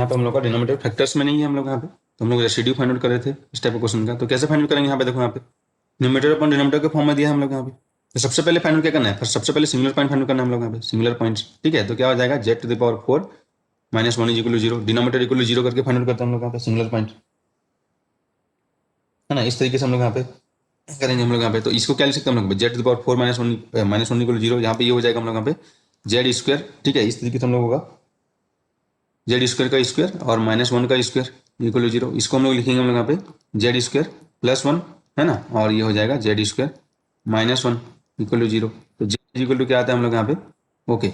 यहाँ पे हम लोग का डिनोमिनेटर फैक्टर्स में नहीं है हम लोग यहाँ पे, तो हम लोग रेसिड्यू फाइंड आउट कर रहे थे इस टाइप ऑफ क्वेश्चन का। तो कैसे फाइंड आउट करेंगे यहाँ पे, देखो यहाँ पे न्यूमरेटर अपन डिनोमिनेटर के फॉर्म में दिया है हम लोग यहाँ पे। तो सबसे पहले फाइंड आउट क्या करना है, फर्स्ट सबसे पहले सिंगुलर पॉइंट फाइंड आउट करना है हम लोग यहाँ पे, सिंगुलर पॉइंट्स। ठीक है, तो क्या हो जाएगा Z to the power 4 -1 equal to 0, denominator equal to 0 करके फाइंड आउट करते हैं हम लोग यहाँ पे सिंगुलर पॉइंट, है ना। इस तरीके से हम लोग यहाँ पे करेंगे हम लोग यहाँ पे। तो इसको क्या लिख सकते हैं हम लोग, Z to the power 4 -1 equal to 0, यहाँ पे ये हो जाएगा हम लोग यहाँ पे जेड स्क्वायर। ठीक है, इस तरीके से हम लोग होगा जेड स्क्वायर का स्क्वायर और -1 का स्क्वायर इक्वल टू 0। इसको हम लोग लिखेंगे हम लोग यहाँ पे जेड स्क्वायर +1, है ना, और ये हो जाएगा जेड स्क्वायर -1 इक्वल टू 0। तो जेड इक्वल टू क्या आता है हम लोग यहाँ पे, ओके।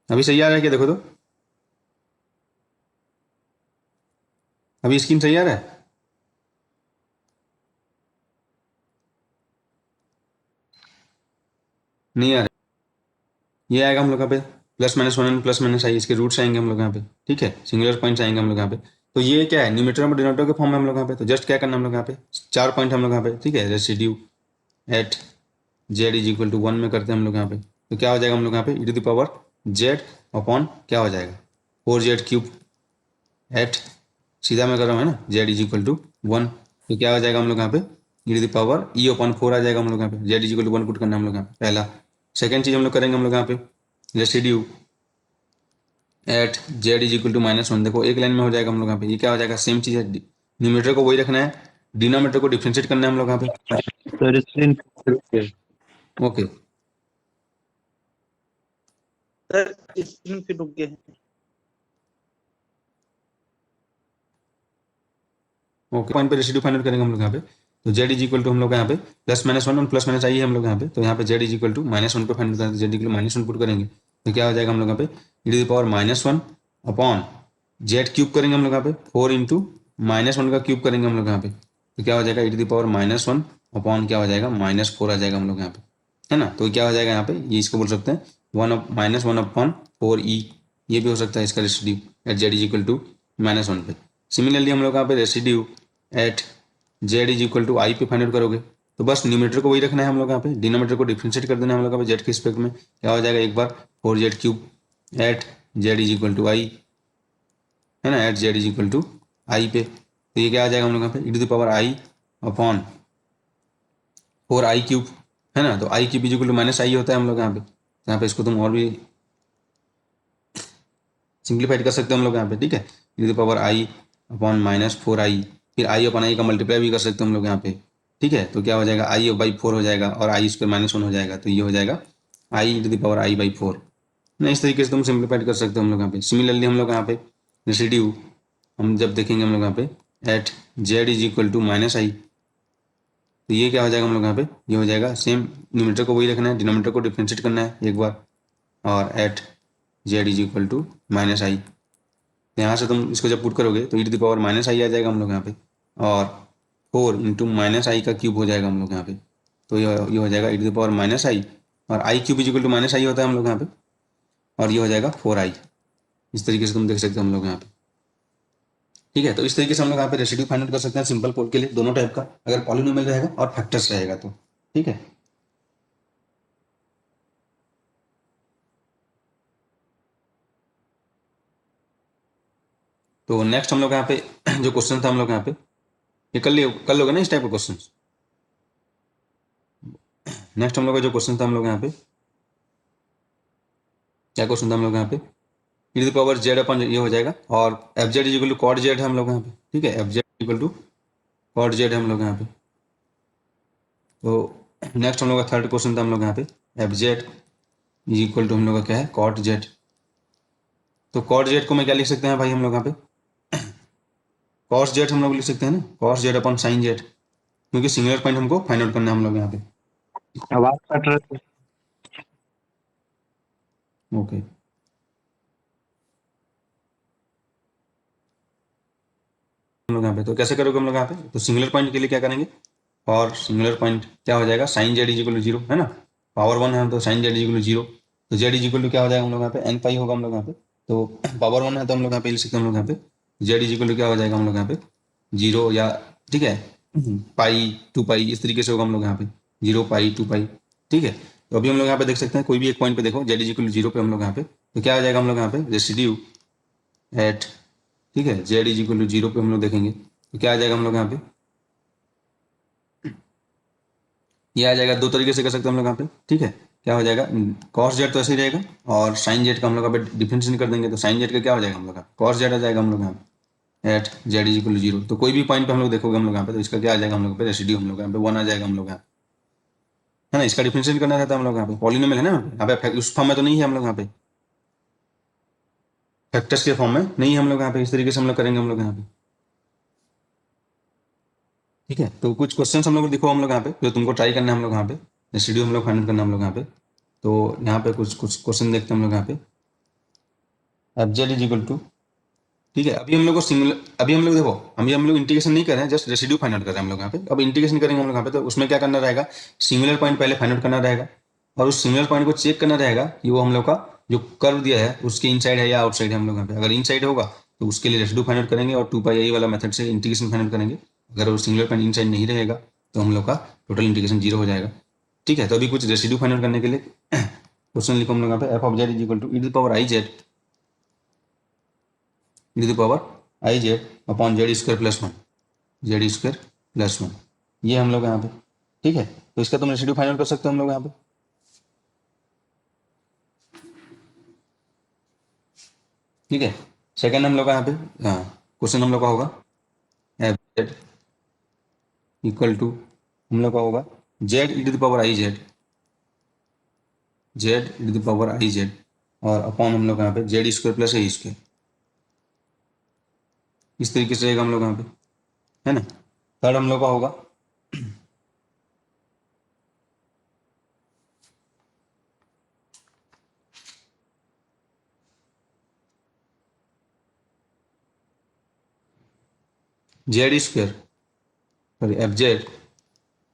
अभी सही आ रहा है क्या, देखो तो अभी स्क्रीन सही आ रहा है। नहीं आ रहा है। ये आएगा हम लोग यहाँ पे +-1 +-i, इसके रूट्स आएंगे हम लोग यहाँ पे। ठीक है, सिंगुलर पॉइंट्स आएंगे हम लोग यहाँ पे। तो ये क्या है, न्यूमरेटर और डिनोमिनेटर के फॉर्म में हम लोग यहाँ पे। तो जस्ट क्या करना हम लोग यहाँ पे, 4 पॉइंट हम लोग यहाँ पे। ठीक है, residue at Z is equal to 1 में करते हैं हम लोग यहाँ पे। तो क्या हो जाएगा हम लोग यहाँ पे e to the power Z upon क्या हो जाएगा 4z³ एट, सीधा मैं कर रहा हूँ, है ना, जेड इज इक्वल टू 1। तो क्या हो जाएगा हम लोग यहाँ पे e to the power e upon 4 आ जाएगा हम लोग यहाँ पे, Z is equal to 1 put करना हम लोग यहाँ पे पहला। सेकेंड चीज हम लोग करेंगे हम लोग यहाँ पे residue at Z is equal to -1। देखो एक लाइन में हो जाएगा हम लोग यहाँ पे। ये क्या हो जाएगा, सेम चीज है, न्यूमरेटर को वही रखना है, डिनोमिनेटर को डिफ्रेंशिएट करना है हम लोग यहाँ पे। Sir screen okay sir screen पे रुक गए हैं। ओके, पॉइंट पे रेसिड्यू फाइंड आउट करेंगे हम लोग यहाँ पे। तो जेड इज इक्वल टू हम लोग यहाँ पे +-1 और +-i है हम लोग यहाँ पे। तो यहाँ पे जेड इज इक्वल टू -1 पे फाइंड आउट करेंगे, जेड इक्वल -1 पुट करेंगे। तो क्या हो जाएगा हम लोग यहाँ पे e to the power -1 upon z करेंगे हम लोग यहाँ पे 4 इंटू -1 का क्यूब करेंगे हम लोग यहाँ पे। तो क्या हो जाएगा e to the power -1 upon क्या हो जाएगा -4 आ जाएगा हम लोग यहाँ पे, है ना। तो क्या हो जाएगा यहाँ पे, ये इसको बोल सकते हैं -1 अपॉन 4e, ये भी हो सकता है इसका residue at Z is equal to -1 पे। सिमिलरली हम लोग यहाँ पे residue at Z is equal to i पे फाइंड आउट करोगे। तो बस न्यूमरेटर को वही रखना है हम लोग यहाँ पे, डिनोमिनेटर को डिफ्रेंशिएट कर देना है हम लोग यहाँ पे जेड के रिस्पेक्ट में। क्या हो जाएगा एक बार 4z³ at Z is equal to i, है ना, at Z is equal to i पे। तो ये क्या आ जाएगा हम लोग यहाँ पे e to the power i upon 4i³, है ना। तो i³ is equal to -i होता है हम लोग यहाँ पे। यहाँ पे इसको तुम और भी सिंप्लीफाइड कर सकते हो हम लोग यहाँ पे। ठीक है, e to the power i upon -4i, फिर i अपॉन i का मल्टीप्लाई भी कर सकते हो हम लोग यहाँ पे। ठीक है, तो क्या हो जाएगा i/4 हो जाएगा और i स्क्वायर -1 हो जाएगा। तो ये हो जाएगा i to the power i/4 ना। इस तरीके से तुम सिंप्लीफाइड कर सकते हो हम लोग यहाँ पे। सिमिलरली हम लोग यहाँ पे रेसिड्यू हम जब देखेंगे हम लोग यहाँ पे at Z is equal to -i, तो ये क्या हो जाएगा हम लोग यहाँ पे, ये हो जाएगा सेम, न्यूमरेटर को वही रखना है, डिनोमिनेटर को डिफ्रेंशिएट करना है एक बार, और at Z is equal to -i। यहाँ से तुम इसको जब पुट करोगे तो e to the power -i आ जाएगा हम लोग यहाँ पे, और 4 इंटू -i का क्यूब हो जाएगा हम लोग यहाँ पे। तो ये हो जाएगा e to the power -i, और i³ is equal to -i होता है हम लोग यहाँ पे, और ये हो जाएगा 4i। इस तरीके से तुम देख सकते हो हम लोग यहाँ पे। ठीक है, तो इस तरीके से हम लोग यहाँ पे रेसिड्यू फाइंड आउट कर सकते हैं सिंपल पोल के लिए, दोनों टाइप का, अगर पॉलिनोमियल रहेगा और फैक्टर्स रहेगा तो। ठीक है, तो नेक्स्ट हम लोग यहाँ पे जो क्वेश्चन था हम लोग यहाँ पे, ये कर लोगे ना इस टाइप का क्वेश्चन। नेक्स्ट हम लोग का जो क्वेश्चन था हम लोग यहाँ पे, क्या क्वेश्चन था हम लोग यहाँ पे, e to the power z upon ये हो जाएगा, और fz is equal to cot z है हम लोग यहाँ पे। ठीक है, fz equal to cot z है हम लोग यहाँ पे। तो नेक्स्ट हम लोग का थर्ड क्वेश्चन था हम लोग यहाँ पे fz इज इक्वल टू हम लोग का क्या है कॉट जेड। तो कॉट जेड को मैं क्या लिख सकते हैं भाई हम लोग यहाँ पे, कॉस जेड हम लोग लिख सकते हैं ना, cos Z upon sine Z, क्योंकि सिंगुलर पॉइंट हमको फाइंड आउट करना है हम लोग यहाँ पे। आवाज कट रहा है। ओके, हम लोग यहाँ पे तो कैसे करोगे हम लोग यहाँ पे, तो सिंगुलर पॉइंट के लिए क्या करेंगे, और सिंगुलर पॉइंट क्या हो जाएगा sine Z is equal to 0, है ना, पावर 1 है तो sine Z is equal to 0। तो जेड इज इक्वल टू क्या हो जाएगा हम लोग यहाँ पे n पाई होगा हम लोग यहाँ पे। तो पावर 1 है तो हम लोग यहाँ पे लिख सकते हैं हम लोग यहाँ पे जेड इज इक्वल टू क्या हो जाएगा हम लोग यहाँ पे 0 या, ठीक है, पाई 2 पाई इस तरीके से होगा हम लोग यहाँ पे। 0 पाई 2 पाई, ठीक है। तो अभी हम लोग यहाँ पे देख सकते हैं कोई भी एक पॉइंट पे देखो z इक्वल 0 पे हम लोग यहाँ पे, तो क्या आ जाएगा हम लोग यहाँ पे रेसिड्यू एट, ठीक है, z इक्वल 0 पे हम लोग देखेंगे तो क्या आ जाएगा हम लोग यहाँ पे, ये आ जाएगा। दो तरीके से कर सकते हैं हम लोग यहाँ पे, ठीक है। क्या हो जाएगा, कॉस जेड तो ऐसे ही रहेगा और साइन जेड का हम लोग यहाँ पे डिफरेंशिएशन कर देंगे, तो साइन जेड का क्या हो जाएगा हम लोग यहाँ कॉस जेड आ जाएगा हम लोग यहाँ पे एट जेड इज इक्वल 0। तो कोई भी पॉइंट पे हम लोग देखोगे हम लोग यहाँ पे, तो इसका क्या आ जाएगा हम लोग पे रेसिड्यू हम लोग यहाँ पे 1 आ जाएगा हम लोग यहाँ, है ना। इसका डिफरेंशिएशन करना रहता है हम लोग यहाँ पे, पॉलिनोमियल है ना यहाँ पे, उस फॉर्म में तो नहीं है हम लोग यहाँ पे, फैक्टर्स के फॉर्म में नहीं है हम लोग यहाँ पे। इस तरीके से हम लोग करेंगे हम लोग यहाँ पे, ठीक है। तो कुछ क्वेश्चन हम लोग देखो हम लोग यहाँ पे जो तुमको ट्राई करना है हम लोग यहाँ पे, रेसिड्यू हम लोग फाइंड करना है हम लोग यहाँ पे। तो यहाँ पे कुछ कुछ क्वेश्चन देखते हैं हम लोग यहाँ पे, F Z is equal to, ठीक है। अभी हम लोग को सिंगुलर, अभी हम लोग देखो अभी हम लोग इंटीग्रेशन नहीं कर रहे हैं, जस्ट रेसिड्यू फाइंड आउट कर रहे हैं हम लोग यहाँ पे। अब इंटीग्रेशन करेंगे हम लोग यहाँ पे, तो उसमें क्या करना रहेगा, सिंगुलर पॉइंट पहले फाइंड आउट करना रहेगा और उस सिंगुलर पॉइंट को चेक करना रहेगा कि वो हम लोग का जो कर्व दिया है उसके इनसाइड है या आउटसाइड है हम लोग यहाँ पे। अगर इनसाइड होगा तो उसके लिए रेसिड्यू फाइंड आउट करेंगे और 2 पाई वाला मेथड से इंटीग्रेशन फाइंड आउट करेंगे। अगर वो सिंगुलर पॉइंट इनसाइड नहीं रहेगा तो हम लोग का टोटल इंटीग्रेशन 0 हो जाएगा, ठीक है। तो अभी कुछ रेसिड्यू फाइंड आउट करने के लिए क्वेश्चन लिखो हम लोग यहाँ पे, F of Z is equal to E to the power I Z, E to the power I Z upon Z square plus 1, Z square plus 1, ये हम लोग यहाँ पे, ठीक है। तो इसका तुम रेसिड्यू फाइंड आउट कर सकते हो हम लोग यहाँ पे, ठीक है। सेकंड हम लोग का यहाँ पे क्वेश्चन हम लोग का होगा एफ जेड इक्वल टू, हम लोग का होगा Z E to the power I Z, Z E to the power I Z और अपॉन हम लोग यहाँ पे Z square plus A square, इस तरीके से रहेगा हम लोग यहाँ पे, है ना। थर्ड हम लोग का होगा Z square, sorry F Z,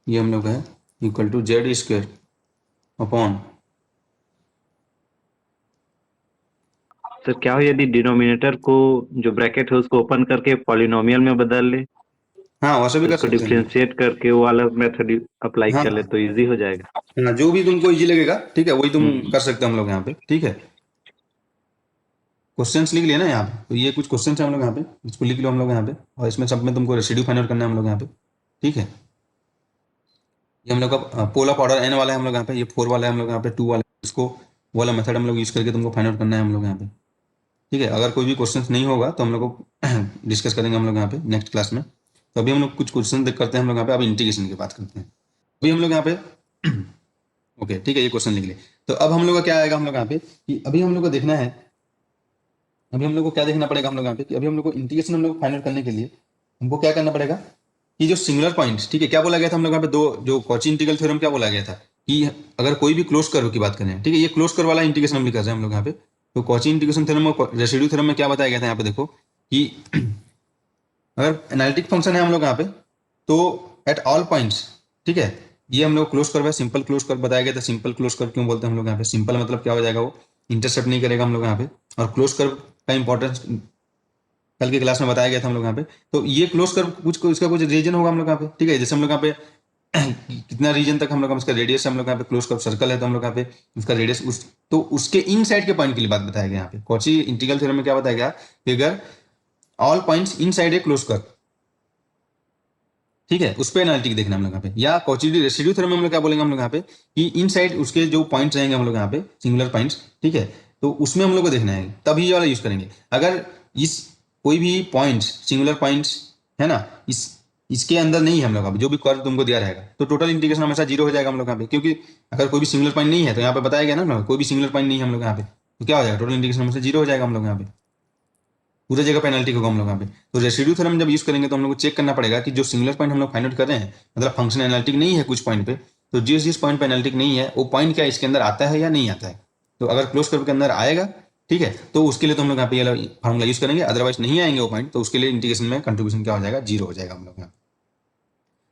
ये हम लोग है equal to Z square upon, sir क्या हो यदि डिनोमिनेटर को जो ब्रैकेट है उसको ओपन करके पॉलिनोमियल में बदल ले, हाँ वैसे भी कर उसको सकते हैं। डिफरेंशिएट करके वो वाला मेथड अप्लाई हाँ कर ले तो इजी हो जाएगा। हाँ, जो भी तुमको इजी लगेगा, ठीक है, वही तुम कर सकते हो हम लोग यहाँ पे, ठीक है। क्वेश्चंस लिख लिया ना यहाँ पे, तो ये कुछ क्वेश्चन है हम लोग यहाँ पे, इसको लिख लो हम लोग यहाँ पे और इसमें सब में तुमको रेसिड्यू फाइंड आउट करना है हम लोग यहाँ पे, ठीक है। ये हम लोग का पोल ऑफ ऑर्डर एन वाला है हम लोग यहाँ पे, ये 4 वाला है हम लोग यहाँ पे, 2 वाला है, इसको वो वाला मेथड हम लोग यूज करके तुमको फाइंड आउट करना है हम लोग यहाँ पे, ठीक है। अगर कोई भी क्वेश्चन नहीं होगा तो हम लोग को डिस्कस करेंगे हम लोग यहाँ पे नेक्स्ट क्लास में। तो अभी हम लोग कुछ क्वेश्चन करते हैं हम लोग यहाँ पे, अब इंटीग्रेशन की बात करते हैं। अभी हम लोग यहाँ पे ओके, ठीक है, ये क्वेश्चन लिख लिए। तो अब हम लोग का क्या आएगा हम लोग यहाँ पे कि अभी हम लोग को देखना है, अभी हम लोग को क्या देखना पड़ेगा हम लोग यहाँ पे कि अभी हम लोग को इंटीग्रेशन हम लोग फाइंड आउट करने के लिए हमको क्या करना पड़ेगा कि जो सिंगुलर पॉइंट्स, ठीक है, क्या बोला गया था हम लोग यहाँ पे, दो जो कॉची इंटीग्रल थ्योरम क्या बोला गया था कि अगर कोई भी क्लोज कर्व की बात करें, ठीक है, ये क्लोज कर्व वाला इंटीग्रेशन हम लिख रहे हैं हम लोग यहाँ पे। तो कॉची इंटीग्रेशन थ्योरम और रेसिड्यू थ्योरम में क्या बताया गया था यहाँ पे देखो कि अगर एनालिटिक फंक्शन है हम लोग यहाँ पे तो एट ऑल पॉइंट्स, ठीक है, ये हम लोग क्लोज कर्व है, सिंपल क्लोज कर्व बताया गया था। सिंपल क्लोज कर्व क्यों बोलते हैं हम लोग यहाँ पे, सिंपल मतलब क्या हो जाएगा, वो इंटरसेप्ट नहीं करेगा हम लोग यहाँ पे, और क्लोज कर्व का इंपॉर्टेंस कल की क्लास में बताया गया था हम लोग यहाँ पे। तो ये क्लोज कर्व कुछ इसका कुछ रीजन होगा हम लोग यहाँ पे, ठीक है, जैसे हम लोग यहाँ पे कितना रीजन तक हम लोग इसका रेडियस हम लोग यहाँ पे, क्लोज कर्व सर्कल है तो हम लोग यहाँ पे उसका रेडियस उस, तो उसके इन साइड के पॉइंट के लिए बात बताया गया यहाँ पे। कॉची इंटीग्रल थ्योरम में क्या बताया गया कि अगर all points in side A close curve, ठीक है, उस पर एनालिटिक देखना हम लोग यहाँ पे, या कॉची रेसिड्यू थ्योरम में हम लोग क्या बोलेंगे हम लोग यहाँ पे कि इन साइड उसके जो पॉइंट्स रहेंगे हम लोग यहाँ पे सिंगुलर पॉइंट्स, ठीक है, तो उसमें हम लोग को देखना है, तभी ये वाला यूज करेंगे। अगर इस कोई भी पॉइंट्स सिंगुलर पॉइंट्स है ना, इसके अंदर नहीं है हम लोग का जो भी कर्व तुमको दिया रहेगा, तो टोटल इंटीग्रेशन हमेशा 0 हो जाएगा हम लोग यहाँ पे, क्योंकि अगर कोई भी सिंगुलर पॉइंट नहीं है तो यहाँ पे बताया गया ना, कोई भी सिंगुलर पॉइंट नहीं है हम लोग यहाँ पे, तो क्या हो जाएगा, टोटल इंटीग्रेशन हमेशा 0 हो जाएगा हम लोग यहाँ पे, पूरे जगह पेनल्टी होगा हम लोग यहाँ पे। तो रेसिड्यू थ्योरम जब यूज करेंगे तो हम लोग को चेक करना पड़ेगा कि जो सिंगुलर पॉइंट हम लोग फाइंड आउट कर रहे हैं, मतलब फंक्शन एनालिटिक नहीं है कुछ पॉइंट पे, तो जिस जिस पॉइंट पे एनालिटिक नहीं है वो पॉइंट क्या इसके अंदर आता है या नहीं आता है। तो अगर क्लोज कर्व के अंदर आएगा, ठीक है, तो उसके लिए तो हम लोग यहाँ पे फार्मूला यूज करेंगे, अदरवाइज नहीं आएंगे वो पॉइंट, तो उसके लिए इंटीग्रेशन में कंट्रीब्यूशन क्या हो जाएगा, 0 हो जाएगा हम लोग यहाँ।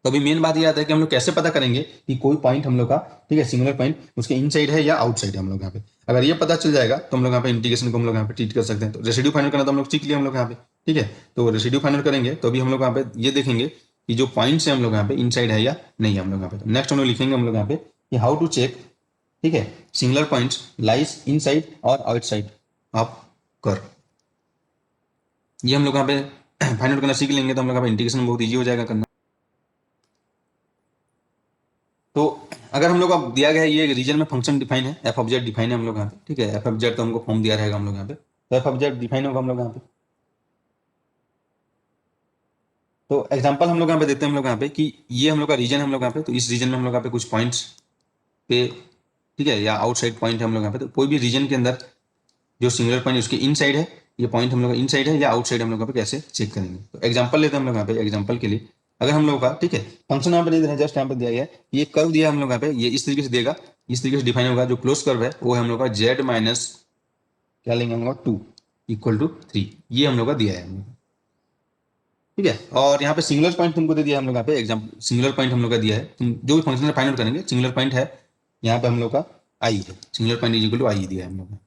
तो अभी मेन बात ये आता है कि हम लोग कैसे पता करेंगे कि कोई पॉइंट हम लोग का, ठीक है, सिंगुलर पॉइंट उसके इनसाइड है या आउटसाइड है हम लोग यहाँ पे। अगर ये पता चल जाएगा तो हम लोग यहाँ पे इंटीग्रेशन को हम लोग यहाँ पे ट्रीट कर सकते हैं। तो रेसिड्यू फाइंड करना तो हम लोग सीख लिया हम लोग यहाँ पे, ठीक है। तो रेसिड्यू फाइंड करेंगे तो अभी हम लोग यहाँ पे ये देखेंगे कि जो पॉइंट्स है हम लोग यहाँ पे इनसाइड है या नहीं है हम लोग यहाँ पे। तो नेक्स्ट हम लोग लिखेंगे हम लोग यहाँ पे कि हाउ टू चेक, ठीक है, सिंगुलर पॉइंट्स लाइज इनसाइड और आउटसाइड ऑफ कर। ये हम लोग यहाँ पे फाइंड आउट करना सीख लेंगे तो हम लोग यहाँ पे इंटीग्रेशन बहुत ईजी हो जाएगा करना। तो अगर हम लोग अब दिया गया है ये रीजन में फंक्शन डिफाइन है, एफ ऑफ जेड डिफाइन है हम लोग यहाँ पे, ठीक है, एफ ऑफ जेड तो हमको फॉर्म दिया रहेगा हम लोग यहाँ पे, तो एफ ऑफ जेड डिफाइन होगा हम लोग यहाँ पे। तो एग्जांपल हम लोग यहाँ पे देते हैं हम लोग यहाँ पे कि ये हम लोग का रीजन है हम लोग यहाँ पे, तो इस रीजन में हम लोग यहाँ पे कुछ पॉइंट्स पे, ठीक है, या आउटसाइड पॉइंट है हम लोग यहाँ पे, तो कोई भी रीजन के अंदर जो सिंगुलर पॉइंट उसके इनसाइड है, ये पॉइंट हम लोग का इनसाइड है या आउटसाइड हम लोग यहाँ पे कैसे चेक करेंगे। तो एग्जांपल लेते हैं हम लोग यहाँ पे, एग्जांपल के लिए अगर हम लोग का, ठीक है, फंक्शन यहाँ पे दे रहे हैं, जस्ट यहाँ पे दिया गया है, ये कर्व दिया है हम लोग यहाँ पे, ये इस तरीके से देगा, इस तरीके से डिफाइन होगा, जो क्लोज कर्व है वो है हम लोग का जेड माइनस क्या लेंगे हम लोग 2 इक्वल टू 3, ये हम लोग का दिया है हम लोग, ठीक है। और यहाँ पे सिंगुलर पॉइंट तुमको दे दिया हम लोग यहाँ पे, एग्जाम्पल सिंगुलर पॉइंट हम लोग का दिया है, तुम जो भी फंक्शन फाइंड आउट करेंगे सिंगुलर पॉइंट है यहाँ पे हम लोग का आई है, singular point is equal to i दिया है हम लोग का,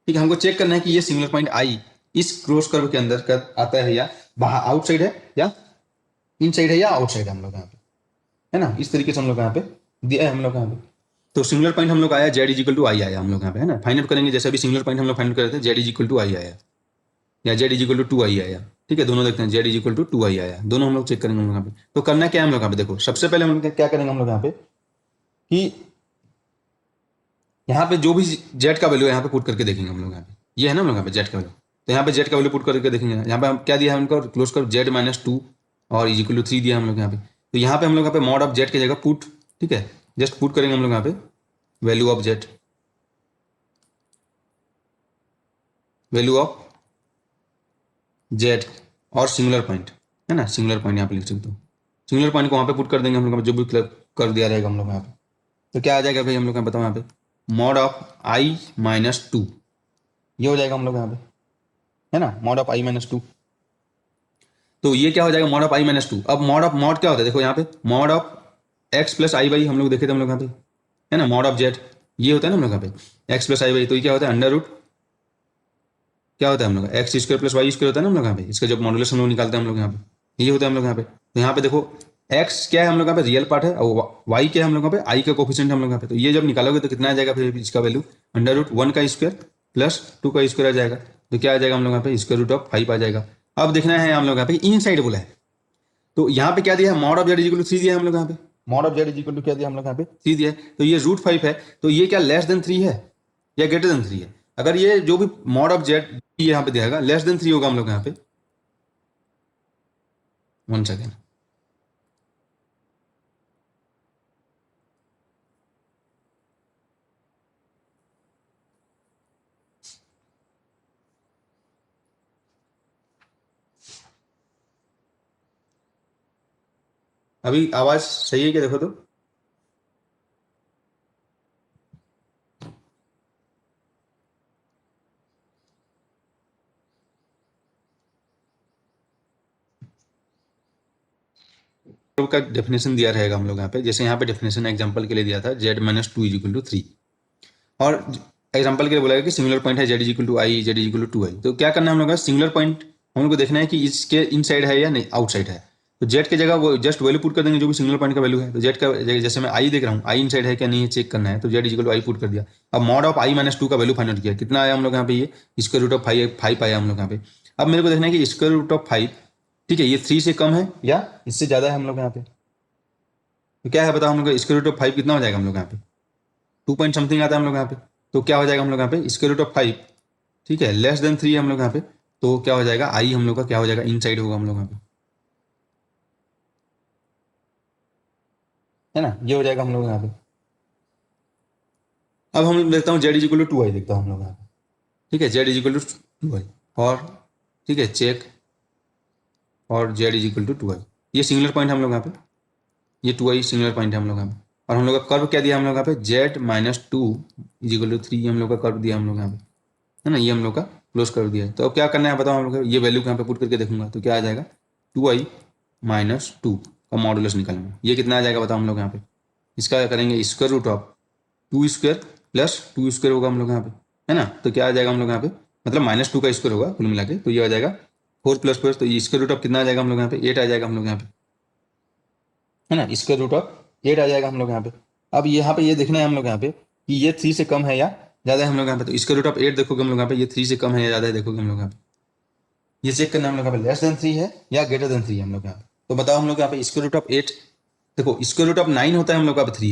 ठीक है। हमको चेक करना है कि ये सिंगुलर पॉइंट आई इस क्रॉस कर्व के अंदर का आता है या बाहर आउटसाइड है या इनसाइड है या आउटसाइड है हम लोग यहाँ पे, है ना, इस तरीके से हम लोग यहाँ पे दिया है हम लोग यहाँ पे। तो सिंगुलर पॉइंट हम लोग आया जेड इज इक्वल टू आई आया हम लोग यहाँ पे, है ना, फाइंड आउट करेंगे जैसे अभी सिंगुलर पॉइंट हम लोग फाइंड आउट कर रहे थे, जेड इज इक्वल टू आई आया या जेड इज इक्वल टू 2 आई आया, ठीक है, दोनों देखते हैं, जेड इज इक्वल टू 2 आई आया, दोनों हम लोग चेक करेंगे हम लोग यहाँ पे। तो करना क्या है हम लोग यहाँ पे, देखो सबसे पहले हम लोग क्या करेंगे हम लोग यहाँ पे कि यहाँ पे जो भी जेड का वैल्यू है यहाँ पे पुट करके देखेंगे हम लोग यहाँ पे, ये है ना हम लोग यहाँ पे जेड का वैल्यू, तो यहाँ पे जेड का वैल्यू पुट करके देखेंगे, यहाँ पे हम क्या दिया है उनको क्लोज कर जेड माइनस 2 और इज इक्वल टू 3 दिया हम लोग यहाँ पे। तो यहाँ पे हम लोग यहाँ पे मॉड ऑफ जेड की जगह पुट, ठीक है, जस्ट पुट करेंगे हम लोग यहाँ पे value of Z, value of Z और सिंगुलर पॉइंट, है ना, सिंगुलर पॉइंट यहाँ पे लिख सकते हो, सिंगुलर पॉइंट को वहाँ पे पुट कर देंगे हम लोग, जो भी कर दिया रहेगा हम लोग यहाँ पे। तो क्या आ जाएगा भाई हम लोग यहाँ बताओ यहाँ पे मॉड ऑफ आई माइनस 2, ये हो जाएगा हम लोग यहाँ पे, है ना, मॉड ऑफ आई माइनस 2। तो ये क्या हो जाएगा मॉड ऑफ आई माइनस 2। अब मॉड क्या होता है, देखो यहाँ पे mod of X plus I Y हम लोग देखे थे हम लोग यहाँ पे, है ना, मॉड ऑफ जेड ये होता है ना हम लोग यहाँ पे एक्स प्लस आई वाई, तो ये क्या होता है अंडर रूट क्या होता है हम लोग X square plus Y square होता है ना हम लोग यहाँ पे, इसका जब मॉडुलस हम लोग निकालते हैं हम लोग यहाँ पे, ये होता है हम लोग यहाँ पे। तो यहाँ पे देखो एक्स क्या है हम लोग यहाँ पे रियल पार्ट है और वाई क्या है हम लोग यहाँ पे आई का कोफिशिएंट है हम लोग यहाँ पे, तो ये जब निकालोगे तो कितना आ जाएगा फिर इसका वैल्यू अंडर रूट 1 का स्क्वायर प्लस 2 का स्क्वायर आ जाएगा, तो क्या आ जाएगा हम लोग यहाँ पे स्क्वायर रूट ऑफ 5 आ जाएगा। अब देखना है हम लोग यहाँ पे इन साइड बोला है, तो यहाँ पे क्या दिया है mod of Z equal to 3 दिया है हम लोग यहाँ पे, mod of Z equal to क्या दिया हम लोग यहाँ पे 3 दिया है, तो ये रूट 5 है, तो ये क्या लेस देन 3 है या ग्रेटर देन 3 है। अगर ये जो भी मॉड ऑफ जेड यहाँ पे दिया लेस देन 3 होगा हम लोग यहाँ पे, 1 सेकेंड, अभी आवाज सही है क्या देखो तो, का डेफिनेशन दिया रहेगा हम लोग यहाँ पे, जैसे यहाँ पे डेफिनेशन एग्जांपल के लिए दिया था Z minus 2 is equal to 3, और एग्जांपल के लिए बोला कि सिंगुलर पॉइंट है Z is equal to I, Z is equal to 2 I. तो क्या करना है हम लोग का सिंगुलर पॉइंट हम लोग को देखना है कि इसके इनसाइड है या नहीं आउटसाइड है, तो जेड की जगह वो जस्ट वैल्यू पुट कर देंगे जो भी सिंगुलर पॉइंट का वैल्यू है, तो जेड का जैसे मैं आई देख रहा हूँ आई इनसाइड है क्या नहीं है चेक करना है, तो Z is equal to I put कर दिया। अब मॉड ऑफ आई माइनस 2 का वैल्यू फाइंड आउट किया, कितना आया हम लोग यहाँ पे ये स्क्वायर रूट ऑफ 5 आया हम लोग यहाँ पे। अब मेरे को देखना है कि स्क्वायर रूट ऑफ 5, ठीक है, ये 3 से कम है या इससे ज्यादा है हम लोग यहाँ पे, तो क्या है बताओ हम लोग स्क्वायर रूट ऑफ 5 कितना हो जाएगा हम लोग यहाँ पे 2 पॉइंट समथिंग आता है हम लोग यहाँ पे, तो क्या हो जाएगा हम लोग यहाँ पे स्क्वायर रूट ऑफ 5, ठीक है, लेस देन 3 है हम लोग यहाँ पे, तो क्या हो जाएगा आई हम लोग का क्या हो जाएगा इनसाइड होगा हम लोग यहाँ पे, है ना, ये हो जाएगा हम लोग यहाँ पे। अब हम देखता हूँ जेड इज इक्वल टू 2 आई देखता हूँ हम लोग यहाँ पे, ठीक है, जेड इज इक्वल टू 2 आई और ठीक है चेक और जेड इज इक्वल टू 2 आई, ये सिंगुलर पॉइंट हम लोग यहाँ पे, ये 2 आई सिंगुलर पॉइंट है हम लोग यहाँ पे, और हम लोग का कर्व क्या दिया हम लोग यहाँ पे Z minus 2 is equal to 3 हम लोग का कर्व दिया हम लोग यहाँ पे, है ना, ये हम लोग का क्लोज कर दिया है। तो अब क्या करना है बताओ हम लोग ये वैल्यू यहाँ पे पुट करके देखूंगा तो क्या आ जाएगा 2 आई माइनस 2 का मॉडुलस निकालेंगे, ये कितना आ जाएगा बताओ हम लोग यहाँ पे, इसका करेंगे square root of 2 square plus 2 square होगा हम लोग यहाँ पे, है ना, तो क्या आ जाएगा हम लोग यहाँ पे मतलब -2 का स्क्वायर होगा कुल मिला के, तो ये आ जाएगा 4 प्लस 4, तो स्क्वायर रूट ऑफ कितना आ जाएगा हम लोग यहाँ पे 8 आ जाएगा हम लोग यहाँ पे, है ना, स्क्वायर रूट ऑफ 8 आ जाएगा हम लोग यहाँ पे। अब यहाँ पे ये देखना है हम लोग यहाँ पे कि ये 3 से कम है या ज़्यादा है हम लोग यहाँ पे, तो स्क्वायर रूट ऑफ 8 देखोगे हम लोग यहाँ पे ये 3 से कम है या ज़्यादा है देखोगे हम लोग यहाँ पे, ये चेक करना है हम लोग यहाँ पे लेस देन 3 है या ग्रेटर देन 3 है हम लोग यहाँ पे। तो बताओ हम लोग यहाँ पे स्क्वायर रूट ऑफ 8, देखो स्क्वायर रूट ऑफ 9 होता है हम लोग यहाँ पे 3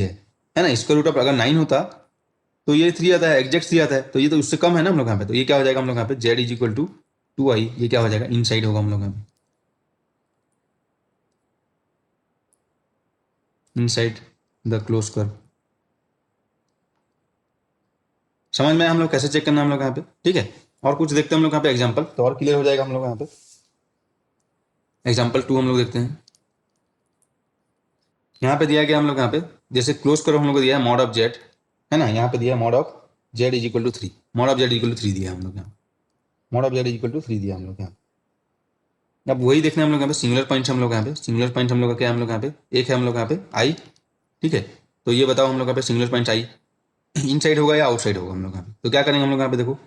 है ना, स्क्वायर रूट ऑफ अगर 9 होता तो ये 3 आता है, एग्जैक्ट 3 आता है, तो ये तो उससे कम है ना हम लोग यहाँ पे, तो ये क्या हो जाएगा हम लोग यहाँ पे Z is equal to 2i, ये क्या हो जाएगा इन साइड होगा हम लोग यहाँ पे, इनसाइड द क्लोज कर्व। समझ में आया हम लोग कैसे चेक करना है हम लोग यहाँ पे, ठीक है। और कुछ देखते हैं हम लोग यहाँ पे एग्जांपल, तो और क्लियर हो जाएगा हम लोग यहाँ पे। एग्जांपल 2 हम लोग देखते हैं, यहाँ पे दिया गया हम लोग यहाँ पे, जैसे क्लोज कर्व हम लोग को दिया है मॉड ऑफ जेड, है ना, यहाँ पे दिया है mod of Z is equal to 3, mod of Z equal to 3 दिया है हम लोग यहाँ, mod of Z is equal to 3 दिया हम लोग यहाँ। अब वही देखना है हम लोग यहाँ पे सिंगुलर पॉइंट हम लोग यहाँ पे, सिंगुलर पॉइंट हम लोग का क्या है हम लोग यहाँ पे, एक है हम लोग यहाँ पे आई, ठीक है। तो ये बताओ हम लोग यहाँ पे सिंगुलर पॉइंट आई इनसाइड होगा या आउटसाइड होगा हम लोग यहाँ पे, तो क्या करेंगे हम लोग यहाँ पे, देखो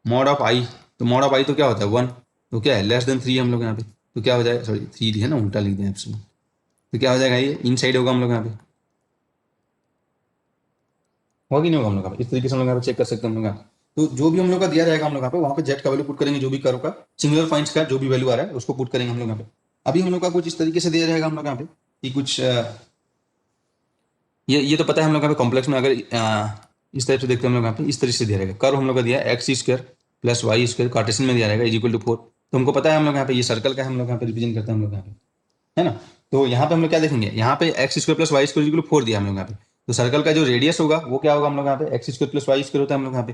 मॉड ऑफ आई, तो मॉड ऑफ आई तो क्या होता है 1, तो क्या है लेस देन 3 हम लोग यहाँ पे, तो क्या हो जाएगा, सॉरी 3 है ना, उल्टा लिख दें आपसे, तो क्या हो जाएगा ये इनसाइड होगा हम लोग यहाँ पे, होगा कि नहीं होगा हम लोग यहाँ पे, इस तरीके से हम लोग यहाँ पे चेक कर सकते हैं हम लोग यहाँ पे। तो जो भी हम लोग का दिया रहेगा हम लोग यहाँ पे, वहाँ पे जेड का वैल्यू पुट करेंगे, जो भी कर्व का सिंगुलर पॉइंट्स का जो भी वैल्यू आ रहा है उसको पुट करेंगे हम लोग यहाँ पे। अभी हम लोग का कुछ इस तरीके से दिया रहेगा हम लोग यहाँ पे कि कुछ ये तो पता है हम लोग यहाँ पे कॉम्प्लेक्स में अगर इस टाइप से देखते हैं हम लोग यहाँ पे, इस तरीके से दिया रहेगा कर्व हम लोग का दिया है X square plus Y square Cartesian में दिया रहेगा इज इक्वल टू 4, तो हमको पता है हम लोग यहाँ पे ये सर्कल का है, हम लोग यहाँ पे रिप्रेजेंट करते हैं हम लोग यहाँ पे, है ना। तो यहाँ पे हम लोग क्या देखेंगे, यहाँ पे X square plus Y square is equal to 4 दिया हम लोग यहाँ पे, तो सर्कल का जो रेडियस होगा वो क्या होगा हम लोग यहाँ पे X square plus Y square होता है हम लोग यहाँ पे,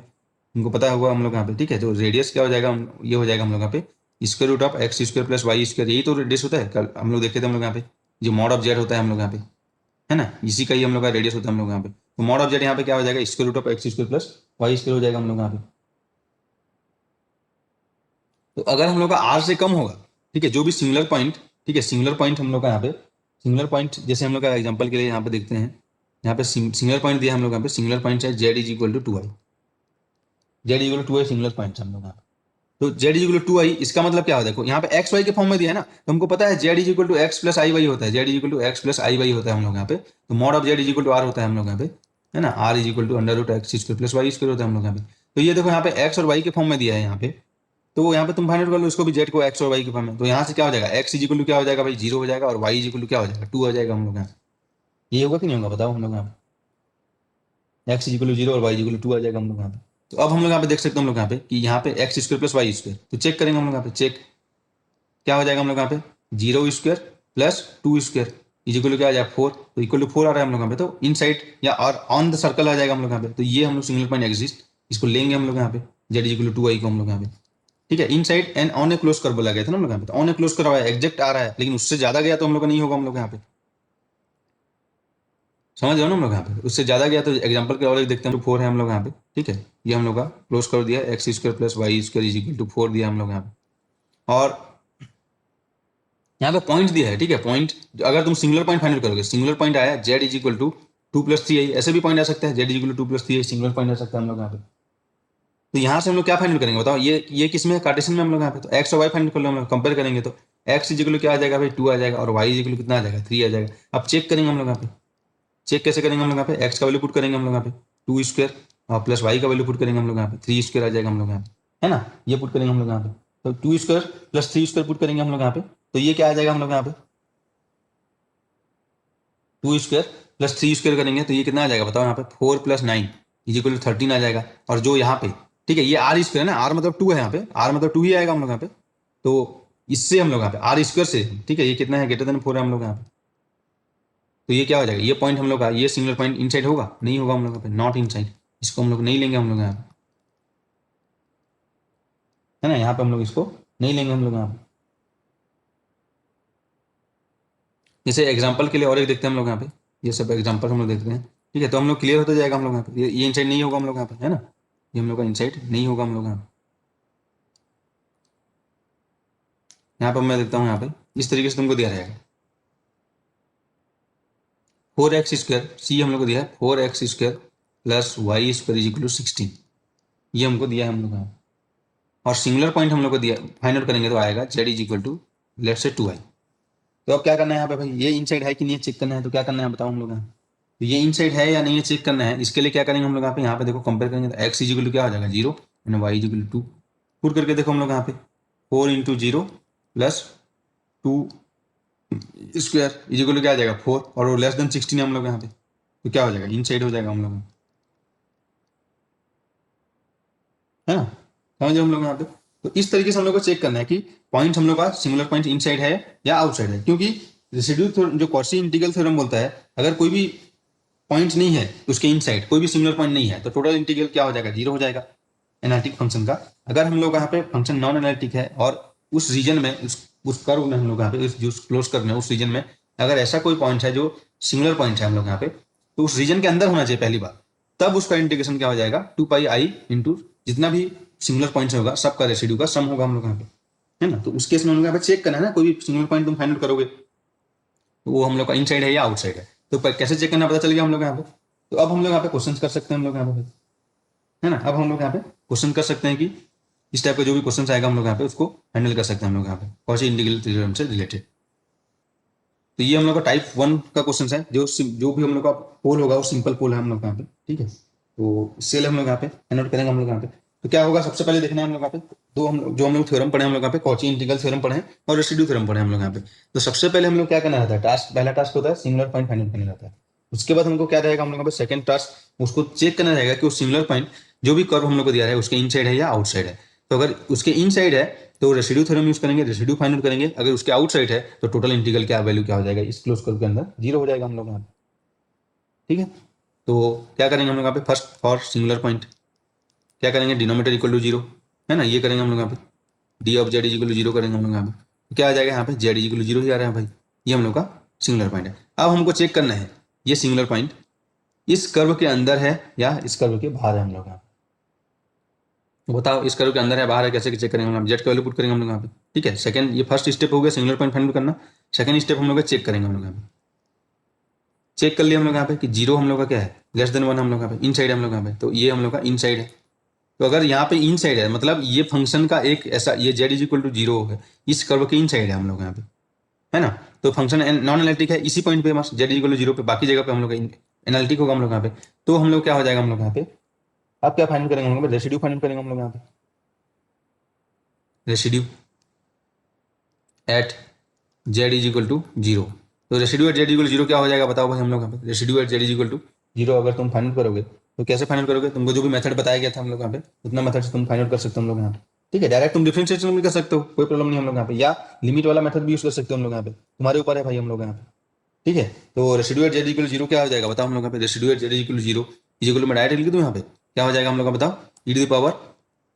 हमको पता होगा हम लोग यहाँ पे, ठीक है। तो रेडियस क्या हो जाएगा, ये हो जाएगा हम लोग यहाँ पे square root of X square plus Y square, यही तो रेडियस होता है, कल हम लोग देखे थे हम लोग यहाँ पे जो मॉड ऑफ जेड होता है हम लोग यहाँ पे, है ना, इसी का ही हम लोग का रेडियस होता है हम लोग यहाँ पे। तो मॉड ऑफ जेड यहाँ पे क्या हो जाएगा square root of X square plus Y square हो जाएगा हम लोग यहाँ पे। तो अगर हम लोग का आर से कम होगा, ठीक है, जो भी सिंगुलर पॉइंट, ठीक है, सिंगुलर पॉइंट हम लोग का यहाँ पे सिंगुलर पॉइंट, जैसे हम लोग का एग्जांपल के लिए यहाँ पे देखते हैं, यहाँ पे सिंगुलर पॉइंट दिया हम लोग यहाँ पे, सिंगुलर पॉइंट है Z is equal to 2i, Z is equal to 2i singular point हम लोग यहाँ पे। तो Z is equal to 2i, इसका मतलब क्या होता है, देखो यहाँ पे एक्स वाई के फॉर्म में दिया है ना, तो हमको पता है Z is equal to X plus I Y होता है, Z is equal to X plus I Y होता है हम लोग यहाँ पे। तो mod of Z is equal to R होता है हम लोग यहाँ पे, है ना, R is equal to under root X square plus Y square होता है हम लोग यहाँ पे। तो ये देखो यहाँ पे एक्स और वाई के फॉर्म में दिया है यहाँ पे, तो यहाँ पे तुम फाइंड आउट कर लो इसको भी, जेड को एक्स और वाई के फॉर्म में, तो यहाँ से क्या हो जाएगा एक्स इज इक्वल टू क्या हो जाएगा भाई 0 हो जाएगा, और वाई इज इक्वल टू क्या हो जाएगा 2 हो जाएगा हम लोग यहाँ। ये होगा कि नहीं होगा बताओ हम लोग यहाँ पे, एक्स इज इक्वल टू 0 और वाई इज इक्वल टू 2 आ जाएगा हम लोग यहाँ पे। तो अब हम लोग यहाँ पे देख सकते हैं हम लोग यहाँ पे कि यहाँ पे X square plus Y square, तो चेक करेंगे हम लोग यहाँ पे, चेक क्या हो जाएगा हम लोग यहाँ पे 0 square plus 2 square is equal to क्या आ जाएगा 4, तो इक्वल टू 4 आ रहा है हम लोग यहाँ पे, तो इन साइड या और ऑन द सर्कल आ जाएगा हम लोग यहाँ पे। तो ये हम लोग सिंगल पॉइंट एग्जिस्ट, इसको लेंगे हम लोग यहाँ पे Z is equal to 2i को हम लोग यहाँ पे, ठीक है। Inside and on a close कर बोला गया था ना हम लोग यहाँ पे, तो ऑन ए क्लोज कर रहा है एग्जैक्ट आ रहा है, लेकिन उससे ज्यादा गया तो हम लोग का नहीं होगा हम लोग यहाँ पे, समझ रहे हो ना हम लोग यहाँ पे, उससे ज्यादा गया तो एग्जाम्पल के और एक देखते हैं, 4 है हम लोग यहाँ पे, ठीक है, ये हम लोग का क्लोज कर दिया X square plus Y square is equal to 4 दिया हम लोग यहाँ पे। और यहाँ पे पॉइंट दिया है, ठीक है, पॉइंट अगर तुम सिंगुलर पॉइंट फाइंड करोगे, सिंगुलर पॉइंट आया z is equal to 2 plus 3i, ऐसे भी पॉइंट आ सकता है Z is equal to 2 plus 3i singular point आ सकता है हम लोग यहाँ पे। तो यहाँ से हम लोग क्या फाइंड करेंगे बताओ, ये किस में कार्टेशियन में हम लोग यहाँ पे, तो एक्स और वाई फाइंड कर लो हम लोग, कंपेयर करेंगे तो एक्स इज इक्वल क्या आ जाएगा भाई 2 आ जाएगा, और वाई इज इक्वल कितना आ जाएगा 3 आ जाएगा। अब चेक करेंगे हम लोग यहाँ पे, चेक कैसे करेंगे हम लोग यहाँ पे, एक्स का वैल्यू पुट करेंगे हम लोग यहाँ पे 2 स्क्वायर और प्लस वाई का वैल्यू पुट करेंगे हम लोग यहाँ पे 3 स्क्वायर आ जाएगा हम लोग यहाँ पे, है ना, ये पुट करेंगे हम लोग यहाँ पे। तो 2 स्क्वायर प्लस 3 स्क्वायर पुट करेंगे हम लोग यहाँ पे, तो ये क्या आ जाएगा हम लोग यहाँ पे 2 स्क्वायर प्लस 3 स्क्वायर करेंगे तो ये कितना आ जाएगा बताओ यहाँ पे 4 प्लस 9 इज इक्वल टू 13 आ जाएगा। और जो यहाँ पे, ठीक है, ये आर स्क्वायर है ना, आर मतलब 2 है यहाँ पे, आर मतलब 2 ही आएगा हम लोग यहाँ पे। तो इससे हम लोग यहाँ पे आर स्क्वायर से, ठीक है, ये कितना है ग्रेटर देन 4 है हम लोग यहाँ पे, तो ये क्या हो जाएगा, ये पॉइंट हम लोग का, ये सिंगुलर पॉइंट इनसाइड होगा नहीं होगा हम लोग यहाँ पे, नॉट इनसाइड, इसको हम लोग नहीं लेंगे हम लोग यहाँ पे, है ना, यहाँ पे हम लोग इसको नहीं लेंगे हम लोग यहाँ पे। जैसे एग्जाम्पल के लिए और एक देखते हैं हम लोग यहाँ पे, ये सब एग्जाम्पल हम लोग देखते हैं, ठीक है, तो हम लोग क्लियर होता जाएगा हम लोग यहाँ पे, ये इनसाइड नहीं होगा हम लोग यहाँ पे, है ना, ये हम लोग का इनसाइड नहीं होगा हम लोग यहाँ पे। यहाँ पर मैं देखता हूँ यहाँ पे इस तरीके से तुमको दिया रहेगा 4x स्क्वायर, सी हम लोग को दिया है 4x square plus Y square is equal to 16, ये हमको दिया है हम लोग यहाँ, और सिंगुलर पॉइंट हम लोग को दिया फाइंड आउट करेंगे तो आएगा z is equal to let's say 2i। तो अब क्या करना है यहाँ पे भाई, ये इनसाइड है कि नहीं चेक करना है, तो क्या करना है बताओ हम लोग यहाँ, तो ये इनसाइड है या नहीं चेक करना है। इसके लिए क्या करेंगे हम लोग यहाँ पे देखो कंपेयर करेंगे तो x इज इक्वल टू क्या हो जाएगा 0 and y is equal to 2। Put करके देखो हम लोग यहाँ पे 4 into 0 plus 2 square is equal to क्या आ जाएगा 4, और वो लेस देन 16 है हम लोग यहाँ पे, तो क्या हो जाएगा इनसाइड हो जाएगा हम लोग, है ना। समझे हम लोग यहाँ पे। तो इस तरीके से हम लोग को चेक करना है कि पॉइंट हम लोग का सिंगुलर पॉइंट इनसाइड है या आउटसाइड है, क्योंकि रेसिड्यू जो कॉची इंटीग्रल थ्योरम बोलता है, अगर कोई भी पॉइंट नहीं है उसके इनसाइड, कोई भी सिंगुलर पॉइंट नहीं है, तो टोटल इंटीग्रल क्या हो जाएगा 0 हो जाएगा एनालिटिक फंक्शन का। अगर हम लोग यहाँ पे फंक्शन नॉन एनालिटिक है और उस रीजन में उस कर्व में हम लोग यहाँ पे जो क्लोज कर्व में उस रीजन में अगर ऐसा कोई पॉइंट है जो सिंगुलर पॉइंट है हम लोग यहाँ पे, तो उस रीजन के अंदर होना चाहिए पहली बार, तब उसका इंटीग्रेशन क्या हो जाएगा 2πi इंटू जितना भी सिंगुलर पॉइंट होगा सबका रेसिड्यू का सम होगा हम लोग यहाँ पे, है ना। तो उस केस में हम लोग यहाँ पे चेक करना है ना, कोई भी सिंगुलर पॉइंट तुम फाइंड आउट करोगे तो वो हम लोग का इनसाइड है या आउटसाइड है, तो कैसे चेक करना पता चल गया हम लोग यहाँ पे। तो अब हम लोग यहाँ पे क्वेश्चन कर सकते हैं हम लोग यहाँ पे, है ना। अब हम लोग यहाँ पे क्वेश्चन कर सकते हैं कि इस टाइप का जो भी क्वेश्चन आएगा हम लोग यहाँ पे उसको हैंडल कर सकते हैं हम लोग यहाँ पे कॉची इंटीग्रल थ्योरम से रिलेटेड। तो ये हम लोग का टाइप 1 का क्वेश्चन है, जो भी हम लोग का पोल होगा वो सिंपल पोल है हम लोग यहाँ पे, ठीक है। तो इससे हम लोग यहाँ पे हैंड करेंगे हम लोग यहाँ पे। तो क्या होगा सबसे पहले देखना है हम लोग यहाँ पे जो हम लोग थ्योरम पढ़े हम लोग यहाँ पे कॉची इंटीग्रल थ्योरम पढ़े और रेसिड्यू थ्योरम पढ़े हम लोग यहाँ पे। तो सबसे पहले हम लोग क्या करना रहता है, टास्क पहला टास्क होता है सिंगुलर पॉइंट फाइंड करना रहता है। उसके बाद हमको क्या रहेगा हम लोग यहाँ पे सेकंड टास्क, उसको चेक करना रहेगा कि वो सिंगुलर पॉइंट जो भी कर्व हम लोग को दिया है उसके इनसाइड है या आउटसाइड है। तो अगर उसके इनसाइड है तो रेसिड्यू थ्योरम यूज करेंगे, रेसिड्यू फाइंड आउट करेंगे। अगर उसके आउटसाइड है तो टोटल इंटीग्रल क्या वैल्यू क्या हो जाएगा इस क्लोज कर्व के अंदर 0 हो जाएगा हम लोग यहाँ पे, ठीक है। तो क्या करेंगे हम लोग यहाँ पे फर्स्ट फॉर सिंगुलर पॉइंट क्या करेंगे डिनोमीटर इक्वल टू 0, है ना, ये करेंगे हम लोग यहाँ पे D of Z is equal to 0 करेंगे हम लोग यहाँ पे। तो क्या आ जाएगा यहाँ पे जेड इज इक्वल टू 0 ही आ रहा है भाई, ये हम लोग का सिंगुलर पॉइंट है। अब हमको चेक करना है ये सिंगुलर पॉइंट इस कर्व के अंदर है या इस कर्व के बाहर है हम लोग यहाँ पे। तो बताओ इस कर्व के अंदर है बाहर है, कैसे चेक करेंगे हम जेड का वैल्यू पुट करेंगे हम लोग यहाँ पे, ठीक है। सेकंड ये फर्स्ट स्टेप हो गया सिंगुलर पॉइंट फाइंड करना। सेकंड स्टेप हम लोग चेक करेंगे हम लोग यहाँ पे, चेक कर लिया हम लोग यहाँ पे कि 0 हम लोग का क्या है लेस देन 1 हम लोग यहाँ पे इनसाइड है हम लोग यहाँ पे, तो ये हम लोग का इनसाइड है। तो अगर यहाँ पे इनसाइड है मतलब ये फंक्शन का एक ऐसा ये जेड इज इक्वल टू 0 है इस कर्व के इनसाइड है हम लोग यहाँ पे, है ना। तो फंक्शन नॉन एनालिटिक है इसी पॉइंट पे बस जेड इज इक्वल टू 0 पे, बाकी जगह पे हम लोग एनालिटिक होगा हम लोग यहाँ पे। तो हम लोग क्या हो जाएगा हम लोग यहाँ पे, अब क्या फाइंड करेंगे हम लोग रेसिड्यू फाइंड करेंगे हम लोग यहाँ पे, residue at Z is equal to 0। तो रेसिड्यू एट जेड इक्वल 0 क्या हो जाएगा बताओ भाई हम लोग यहाँ पे, residue at Z is equal to 0 अगर तुम फाइंड करोगे तो कैसे फाइंड करोगे, तुमको जो भी मेथड बताया गया था हम लोग यहाँ पे उतना मेथड से तुम फाइंड कर सकते हो हम लोग यहाँ पे, ठीक है। डायरेक्ट तुम डिफरेंशिएशन भी कर सकते हो, कोई प्रॉब्लम नहीं हम लोग यहाँ पे, या लिमिट वाला मेथड भी यूज कर सकते हो हम लोग यहाँ पे, तुम्हारे ऊपर है भाई हम लोग यहाँ पे, ठीक है। तो रेसिड्यू एट जेड इक्वल 0 क्या हो जाएगा बताओ हम लोग यहाँ पे, residue at Z equal 0 is equal मैं डायरेक्ट लिख दूँ यहाँ पे क्या हो जाएगा हम लोग का बताओ ई टू द पावर,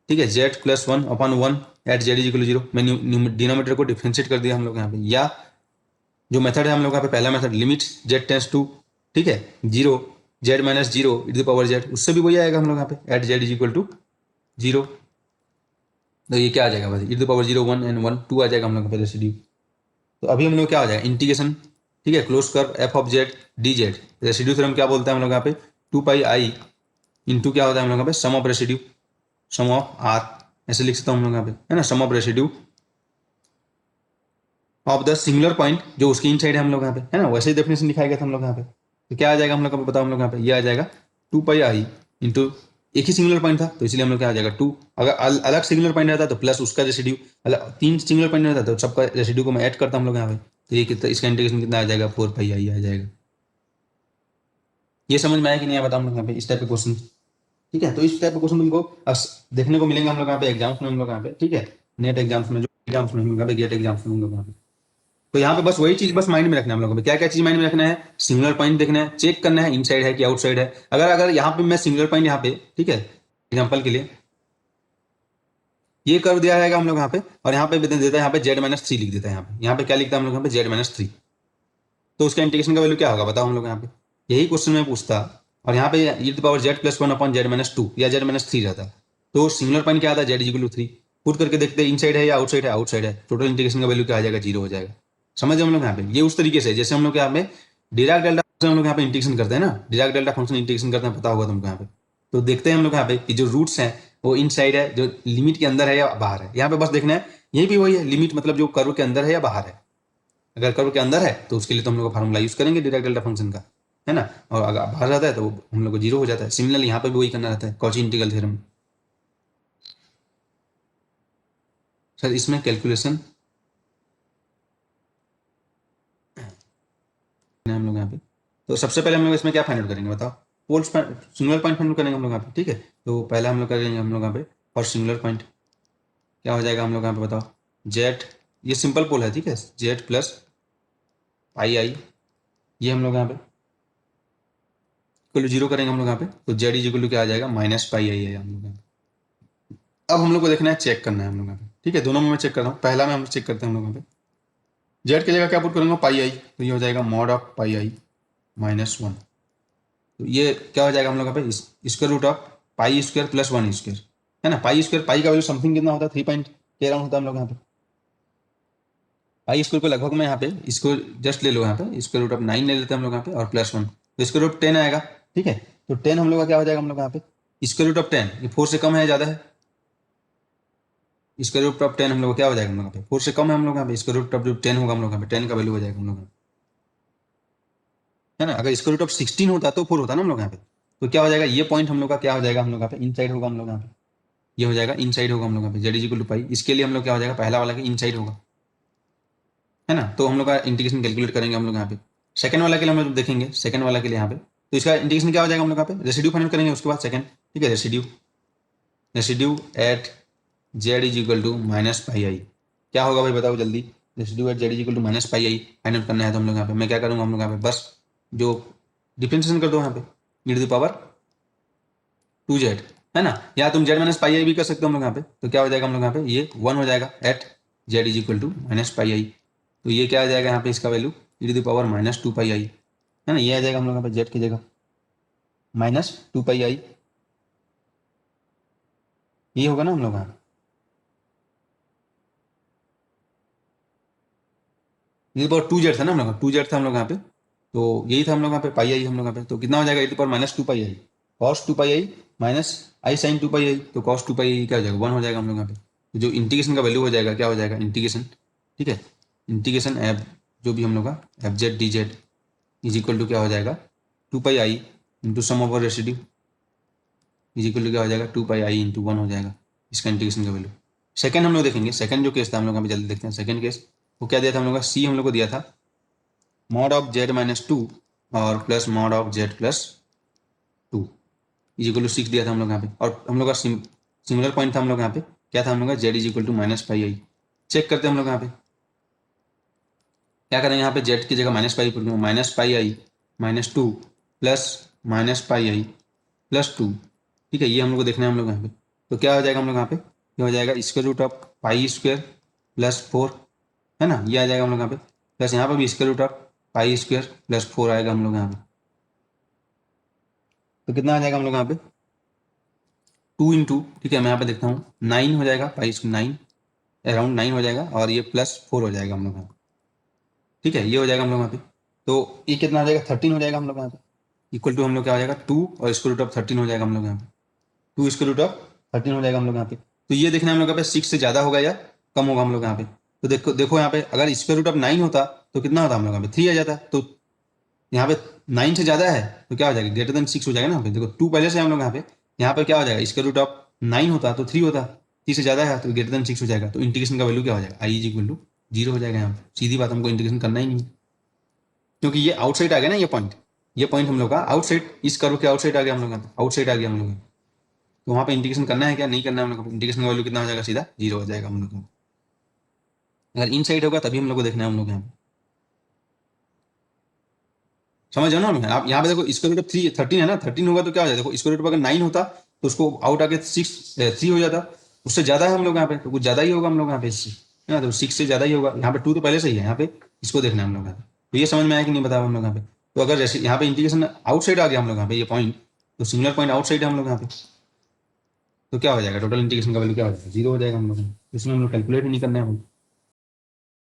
ठीक है, Z plus 1 upon 1 at Z is equal 0। मैं डिनोमीटर को डिफरेंशिएट कर दिया हम लोग यहाँ पे, या जो मेथड है हम लोग यहाँ पे पहला method limit Z tends to, ठीक है, 0 Z minus 0 E to the power Z, उससे भी वही आएगा हम लोग यहाँ पे at Z is equal to 0। तो ये क्या आ जाएगा भाई E to the power 0 1 and 1 2 आ जाएगा हम लोग यहाँ पे रेसिड्यू। तो अभी हम लोग क्या हो जाएगा इंटीग्रेशन, ठीक है, क्लोज कर F of Z d Z, residue theorem क्या बोलता है हम लोग यहाँ पे 2πi इंटू क्या होता है हम लोग यहाँ पे sum of residue, sum of r, ऐसे लिख सकता हूँ हम लोग यहाँ पे, है ना, sum of residue of the singular point जो उसके इनसाइड है हम लोग यहाँ पे, है ना, वैसे ही डेफिनेशन लिखाया गया था हम लोग यहाँ पे। तो क्या आ जाएगा हम लोग को बताओ हम लोग यहाँ पे, ये आ जाएगा 2πi इंटू एक ही सिंगुलर पॉइंट था तो इसलिए हम लोग क्या आ जाएगा 2, अगर अलग सिंगुलर पॉइंट रहता तो प्लस उसका रेसिड्यू, अलग 3 सिंगुलर पॉइंट रहता तो सबका रेसिड्यू को मैं ऐड करता हम लोग यहाँ पे। तो ये कितना इसका इंटीग्रेशन कितना आ जाएगा 4πi आ जाएगा। ये समझ में आया कि नहीं आया बताओ हम लोग यहाँ पे इस टाइप के क्वेश्चन, ठीक है। तो इस टाइप के क्वेश्चन तुमको देखने को मिलेंगे हम लोग यहाँ पे एग्जाम्स में हम लोग यहाँ पे, ठीक है, नेट एग्जाम्स में, जो एग्जाम्स में हम लोग यहाँ पे गेट एग्जाम्स में हम लोग यहाँ पे। तो यहाँ पे बस वही चीज बस माइंड में रखना है हम लोगों को, क्या क्या चीज माइंड में रखना है, सिंगुलर पॉइंट देखना है, चेक करना है इनसाइड है कि आउटसाइड है। अगर अगर यहाँ पे मैं सिंगुलर पॉइंट यहाँ पे, ठीक है, एग्जाम्पल के लिए ये कर दिया जाएगा हम लोग यहाँ पे, और यहाँ पे देता है यहाँ पे जेड माइनस 3 लिख देता है, यहाँ पे क्या लिखता है हम लोग यहाँ पे जेड माइनस 3। तो उसका इंटीग्रेशन का वैल्यू क्या होगा बताओ हम लोग यहाँ पे, यही क्वेश्चन में पूछता, और यहाँ पे e to power z plus 1 upon z minus 2 या जेड माइनस 3 रहता। तो सिंगुलर पॉइंट क्या आता है जेड इक्वल टू 3, पुट करके देखते हैं इनसाइड है या आउटसाइड है, आउटसाइड है, टोटल इंटीग्रेशन का वैल्यू क्या आ जाएगा 0 हो जाएगा। समझ हम लोग यहाँ पे, ये उस तरीके से जैसे हम लोग यहाँ पे डिराक डेल्टा फंक्शन हम लोग यहाँ पे इंटीग्रेशन करते हैं ना, डिराक डेल्टा फंक्शन इंटीग्रेशन करते हैं, पता होगा तुमको यहाँ पे। तो देखते हैं हम लोग यहाँ पे कि जो रूट्स हैं वो इनसाइड है, जो लिमिट के अंदर है या बाहर है। यहाँ पे बस देखना है, यही भी वही है, लिमिट मतलब जो कर्व के अंदर है या बाहर है। अगर कर्व के अंदर है तो उसके लिए तो हम लोग का फार्मूला यूज करेंगे डायरेक्ट डेल्टा फंक्शन का, है ना। और अगर बाहर जाता है तो हम लोग को जीरो हो जाता है। सिमिलरली यहाँ पे भी वही करना रहता है, कॉची इंटीग्रल थ्योरम। सर इसमें कैलकुलेशन हम लोग यहाँ पे, तो सबसे पहले हम लोग इसमें क्या फाइंड आउट करेंगे बताओ? Poles singular point find out करेंगे हम लोग यहाँ पे, ठीक है। तो पहले हम लोग करेंगे हम लोग यहाँ पे फॉर सिंगुलर पॉइंट, क्या हो जाएगा हम लोग यहाँ पे बताओ? जेड, ये सिंपल पोल है, ठीक है, जेड प्लस पाई आई, ये हम लोग यहाँ पे इक्वल टू जीरो करेंगे हम लोग यहाँ पे। तो जेड इज इक्वल टू क्या आ जाएगा? माइनस पाई आई है हम लोग यहाँ पे। अब हम लोग को देखना है, चेक करना है हम लोग यहाँ पे, ठीक है। दोनों में मैं चेक कर रहा हूँ, पहला में हम चेक करते हैं हम लोग यहाँ पे। जेड की जगह क्या पुट करूँगा? पाई आई, तो ये हो जाएगा mod of pi I minus one. तो ये क्या हो जाएगा हम लोग यहाँ पे? Square root of pi square plus one square, है ना। पाई स्क्वायर, पाई का वैल्यू समथिंग कितना होता है? 3 के अराउंड होता है हम लोग यहाँ पे। पाई स्क्वायर को लगभग में यहाँ पे इसको जस्ट ले लो, यहाँ पे स्क्वायर रूट ऑफ 9 ले लेते हैं हम लोग यहाँ पे, और प्लस वन, तो स्क्वायर रूट 10 आएगा, ठीक है। तो 10 हम लोग का क्या हो जाएगा हम लोग यहाँ पे? स्क्वायर रूट ऑफ 10, ये 4 से कम है ज़्यादा है? स्क्वायर रूट ऑफ 10 हम लोग को क्या हो जाएगा हम लोग यहाँ पे? 4 से कम है हम लोग यहाँ पे। स्क्वायर रूट ऑफ जो 10 होगा हम लोग यहाँ पे, 10 का वैल्यू हो जाएगा हम लोग, है ना। अगर स्क्वायर रूट ऑफ 16 होता तो 4 होता ना हम लोग यहाँ पे। तो क्या हो जाएगा? ये पॉइंट हम लोग का क्या हो जाएगा हम लोग यहाँ पे? इनसाइड होगा हम लोग यहाँ पे, ये हो जाएगा इनसाइड होगा हम लोग यहाँ पे। जेड इज इक्वल टू पाई, इसके लिए हम लोग क्या हो जाएगा? पहला वाला के इनसाइड होगा, है ना। तो हम लोग का इंटीग्रेशन कैलकुलेट करेंगे हम लोग यहाँ पे। सेकंड वाला के लिए हम लोग देखेंगे, सेकंड वाला के लिए यहाँ पे, तो इसका इंटीग्रेशन क्या हो जाएगा हम लोग यहाँ पे? रेसिड्यू फाइंड करेंगे उसके बाद सेकंड, ठीक है। Residue, residue at Z is equal to minus pi i, क्या होगा भाई बताओ जल्दी? Residue at Z is equal to minus pi i find out करना है तो हम लोग यहाँ पे, मैं क्या करूँगा हम लोग यहाँ पे, बस जो डिफरेंशिएशन कर दो यहाँ पे, e to the power 2z, है ना। या तुम जेड माइनस पाई आई भी कर सकते हो हम लोग यहाँ पे। तो क्या हो जाएगा हम लोग यहाँ पे? ये 1 हो जाएगा at Z is equal to minus pi i. तो ये क्या आ जाएगा यहाँ पे? इसका value e to the power minus 2 pi i, है ना। ये आ जाएगा हम लोग यहाँ पे जेड की जगह माइनस 2 पाई आई, ये होगा ना हम लोग यहाँ पे। पावर 2z था ना हम लोग, 2z था हम लोग यहाँ पे, तो यही था हम लोग यहाँ पे पाई आई हम लोग यहाँ पे। तो कितना हो जाएगा? E to power minus 2 pi i, cos 2 pi I minus i sine 2 pi i. तो कॉस 2 पाई आई क्या हो जाएगा? 1 हो जाएगा हम लोग यहाँ पे। तो जो इंटीग्रेशन का वैल्यू हो जाएगा क्या हो जाएगा? इंटीग्रेशन, ठीक है, इंटीग्रेशन एफ जो भी हम लोग का f z d z is equal to क्या हो जाएगा? 2 pi i into sum over residue is equal to क्या हो जाएगा? 2 पाई आई इंटू 1 हो जाएगा इसका इंटीग्रेशन का वैल्यू। सेकंड हम लोग देखेंगे, सेकंड जो केस था हम लोग यहाँ पे जल्दी देखते हैं। सेकंड केस वो क्या दिया था हम लोग का? सी हम लोग को दिया था मॉड ऑफ जेड माइनस 2 और plus mod of Z plus 2 is equal to 6 दिया था हम लोग यहाँ पे। और हम लोग का सिमिलर पॉइंट था हम लोग यहाँ पे, क्या था हम लोग का? Z is equal to minus pi I. Check करते हैं हम लोग यहाँ पे, क्या करेंगे यहाँ पे? जेड की जगह माइनस पाई, माइनस पाई आई माइनस 2 प्लस माइनस पाई आई प्लस 2, ठीक है। ये हम लोग को देखना है हम लोग यहाँ पे। तो क्या हो जाएगा हम लोग यहाँ पे? ये हो जाएगा square root of pi square plus 4, है ना। ये आ जाएगा हम लोग यहाँ पे, प्लस यहाँ पे भी square root of pi square plus 4 आएगा हम लोग यहाँ पे। तो कितना आ जाएगा हम लोग यहाँ पे? 2 इंटू, ठीक है, मैं यहाँ पे देखता हूँ 9 हो जाएगा, पाई स्क्वायर 9 अराउंड 9 हो जाएगा, और ये प्लस 4 हो जाएगा हम लोग यहाँ पे, ठीक है। ये हो जाएगा हम लोग यहाँ पे। तो ये कितना आ जाएगा? 13 हो जाएगा हम लोग यहाँ पे, इक्वल टू हम लोग क्या हो जाएगा? 2 और स्क्वायर रूट ऑफ 13 हो जाएगा हम लोग यहाँ पे। 2 स्क्वायर रूट ऑफ 13 हो जाएगा हम लोग यहाँ पे। तो ये देखना है हम लोग यहाँ पे 6 से ज़्यादा होगा या कम होगा हम लोग यहाँ पे। तो देखो देखो यहाँ पे, अगर स्क्वायर रूट ऑफ 9 होता तो कितना होता हम लोग यहाँ पे? 3 आ जाता। तो यहाँ पे 9 से ज़्यादा है तो क्या हो जाएगा? ग्रेटर देन 6 हो जाएगा ना यहाँ पे। देखो 2 पहले से हम लोग यहाँ पे, यहाँ पे क्या हो जाएगा? स्क्वायर रूट ऑफ 9 होता तो 3 होता, 3 से ज़्यादा है तो ग्रेटर देन 6 हो जाएगा। तो इंटीग्रेशन का वैल्यू क्या हो जाएगा? आई इज इक्वल टू 0 हो जाएगा यहाँ पे। सीधी बात, हमको इंटीग्रेशन करना ही नहीं, क्योंकि ये आउटसाइड आ गया ना, ये पॉइंट हम लोग का आउटसाइड, इस कर्व के आउटसाइड आ गया हम लोग, आउटसाइड आ गया हम लोग। तो वहाँ पे इंटीग्रेशन करना है क्या? नहीं करना है हम लोग को। इंटीग्रेशन का वैल्यू कितना हो जाएगा? सीधा 0 हो जाएगा हम लोग को। अगर इन साइड होगा तभी हम लोग को देखना है हम लोग यहाँ पे, समझ रहे हो ना। आप यहाँ पे देखो स्क्वायर रूट ऑफ 13 है ना, 13 होगा तो क्या हो जाएगा? देखो स्क्वायर रूट अगर 9 होता तो उसको आउट आके 3 हो जाता, उससे ज्यादा है हम लोग यहाँ पे, तो कुछ ज्यादा ही होगा हम लोग यहाँ पे इससे, है ना। तो 6 से ज्यादा ही होगा। यहाँ पे 2 तो पहले से ही है यहाँ पे, इसको देखना है हम लोग यहाँ पे। तो ये समझ में आया कि नहीं बताया हम लोग यहाँ पे। तो अगर जैसे यहाँ पे इंटीग्रेशन आउटसाइड आ गया हम लोग यहाँ पे, ये पॉइंट, तो सिंगुलर पॉइंट आउटसाइड है हम लोग यहाँ पे, तो क्या हो जाएगा? टोटल इंटीग्रेशन का वैल्यू क्या हो जाएगा? 0 हो जाएगा हम लोग। इसमें हम लोग कैलकुलेट ही नहीं करना है हम